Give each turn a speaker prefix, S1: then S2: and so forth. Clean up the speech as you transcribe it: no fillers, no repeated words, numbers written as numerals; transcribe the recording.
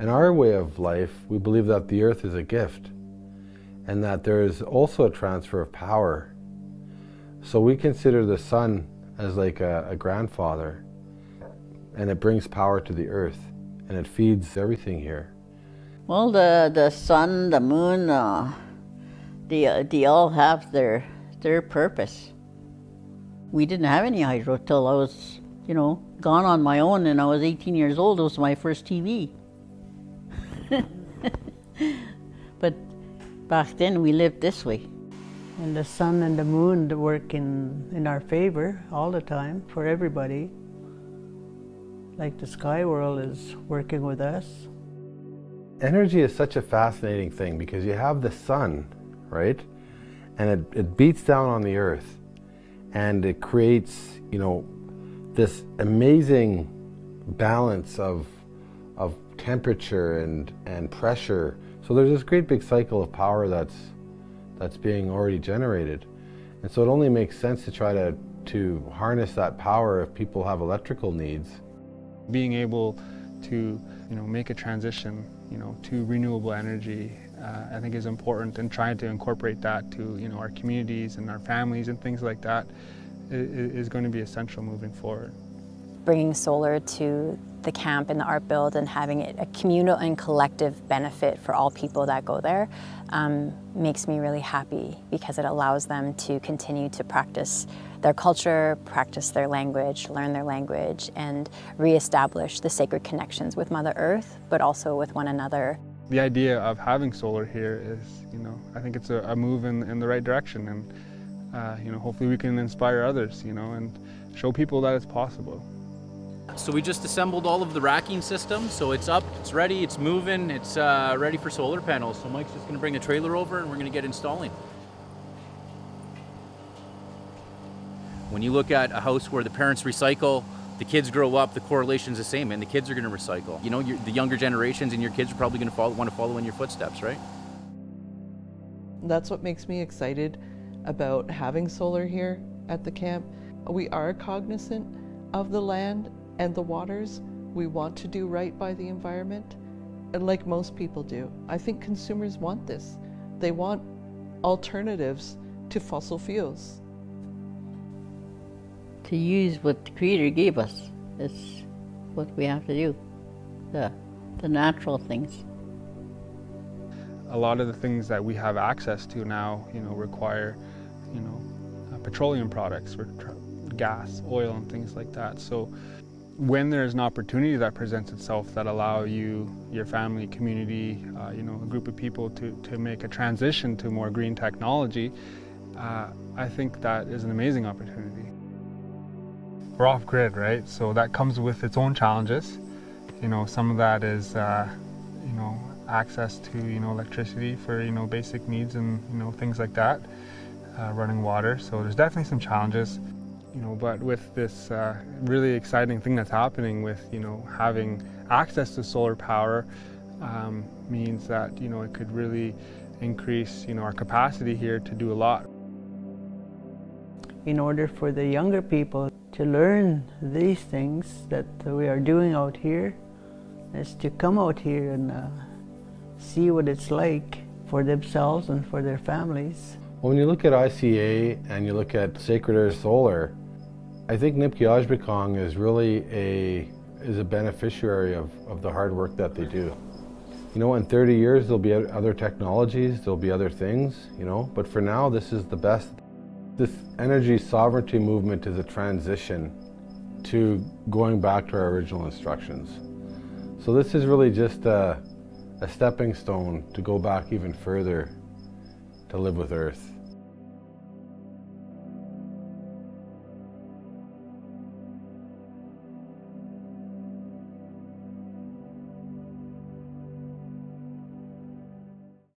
S1: In our way of life, we believe that the earth is a gift and that there is also a transfer of power. So we consider the sun as like a grandfather, and it brings power to the earth and it feeds everything here.
S2: Well, the sun, the moon, they all have their purpose. We didn't have any hydro till I was, gone on my own, and I was 18 years old. It was my first TV. But back then we lived this way.
S3: And the sun and the moon work in our favor all the time for everybody. Like the sky world is working with us.
S1: Energy is such a fascinating thing because you have the sun, right? And it beats down on the earth and it creates, this amazing balance of temperature and pressure. So there's this great big cycle of power that's being already generated. And so it only makes sense to try to harness that power if people have electrical needs.
S4: Being able to make a transition to renewable energy I think is important, and trying to incorporate that to our communities and our families and things like that is going to be essential moving forward.
S5: Bringing solar to the camp and the art build and having it a communal and collective benefit for all people that go there makes me really happy, because it allows them to continue to practice their culture, practice their language, learn their language, and reestablish the sacred connections with Mother Earth, but also with one another.
S4: The idea of having solar here is, I think it's a move in the right direction, and hopefully we can inspire others, and show people that it's possible.
S6: So we just assembled all of the racking systems, so it's up, it's ready, it's moving, it's ready for solar panels. So Mike's just going to bring a trailer over and we're going to get installing. When you look at a house where the parents recycle, the kids grow up, the correlation's the same, and the kids are going to recycle. The younger generations and your kids are probably going to want to follow in your footsteps, right?
S7: That's what makes me excited about having solar here at the camp. We are cognizant of the land and the waters. We want to do right by the environment, and like most people do. I think consumers want this. They want alternatives to fossil fuels.
S2: To use what the Creator gave us is what we have to do, the natural things.
S4: A lot of the things that we have access to now, require, petroleum products, gas, oil, and things like that. So when there's an opportunity that presents itself that allow you, your family, community, a group of people to make a transition to more green technology, I think that is an amazing opportunity. We're off grid, right? So that comes with its own challenges. Some of that is, access to, electricity for, basic needs and, things like that, running water. So there's definitely some challenges, but with this really exciting thing that's happening with, having access to solar power means that, it could really increase, our capacity here to do a lot.
S3: In order for the younger people to learn these things that we are doing out here, is to come out here and see what it's like for themselves and for their families.
S1: When you look at ICA and you look at Sacred Earth Solar, I think Nimkii Aazhibikong is really a beneficiary of the hard work that they do. In 30 years there'll be other technologies, there'll be other things, but for now this is the best. This energy sovereignty movement is a transition to going back to our original instructions. So this is really just a stepping stone to go back even further to live with Earth.